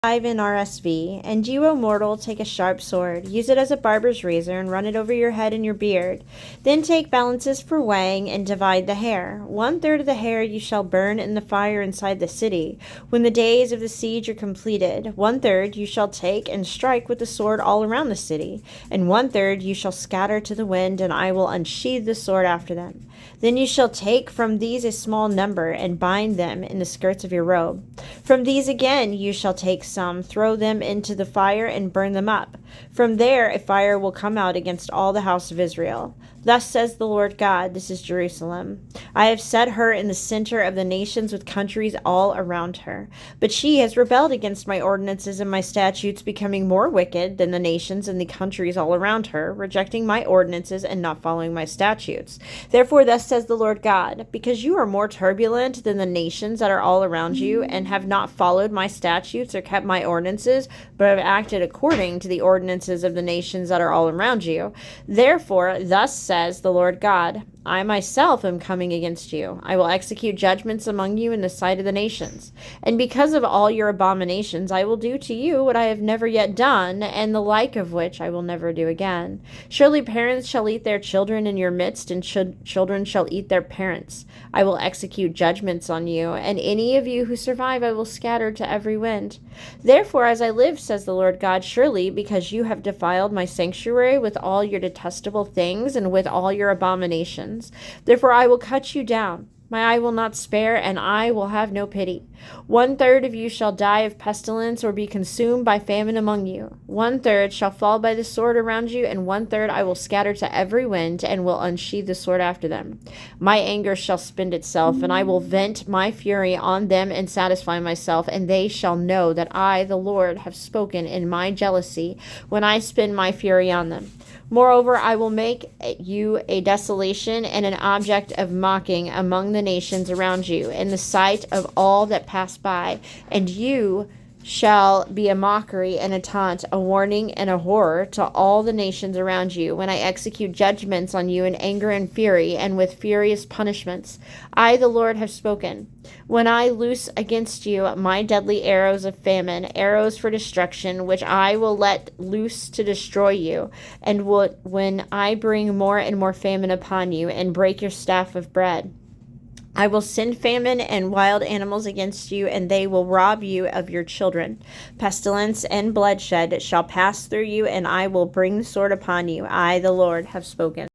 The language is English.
5 NRSV, and you, O mortal, take a sharp sword, use it as a barber's razor, and run it over your head and your beard. Then take balances for weighing, and divide the hair. 1/3 of the hair you shall burn in the fire inside the city. When the days of the siege are completed, 1/3 you shall take and strike with the sword all around the city, and 1/3 you shall scatter to the wind, and I will unsheathe the sword after them. Then you shall take from these a small number, and bind them in the skirts of your robe. From these again you shall take some, throw them into the fire, and burn them up. From there a fire will come out against all the house of Israel. Thus says the Lord God, this is Jerusalem. I have set her in the center of the nations with countries all around her. But she has rebelled against my ordinances and my statutes, becoming more wicked than the nations and the countries all around her, rejecting my ordinances and not following my statutes. Therefore, thus says the Lord God, because you are more turbulent than the nations that are all around you, and have not followed my statutes or kept my ordinances, but have acted according to the ordinances of the nations that are all around you. Therefore, thus says the Lord God, I myself am coming against you. I will execute judgments among you in the sight of the nations. And because of all your abominations, I will do to you what I have never yet done, and the like of which I will never do again. Surely parents shall eat their children in your midst, and children shall eat their parents. I will execute judgments on you, and any of you who survive I will scatter to every wind. Therefore, as I live, says the Lord God, surely because you have defiled my sanctuary with all your detestable things and with all your abominations, therefore I will cut you down. My eye will not spare, and I will have no pity. 1/3 of you shall die of pestilence or be consumed by famine among you. 1/3 shall fall by the sword around you, and 1/3 I will scatter to every wind, and will unsheathe the sword after them. My anger shall spend itself, and I will vent my fury on them and satisfy myself, and they shall know that I, the Lord, have spoken in my jealousy when I spend my fury on them. Moreover, I will make you a desolation and an object of mocking among the nations around you, in the sight of all that pass by, and you shall be a mockery and a taunt, a warning and a horror to all the nations around you, when I execute judgments on you in anger and fury, and with furious punishments. I, the Lord, have spoken. When I loose against you my deadly arrows of famine, arrows for destruction, which I will let loose to destroy you, and when I bring more and more famine upon you, and break your staff of bread, I will send famine and wild animals against you, and they will rob you of your children. Pestilence and bloodshed shall pass through you, and I will bring the sword upon you. I, the Lord, have spoken.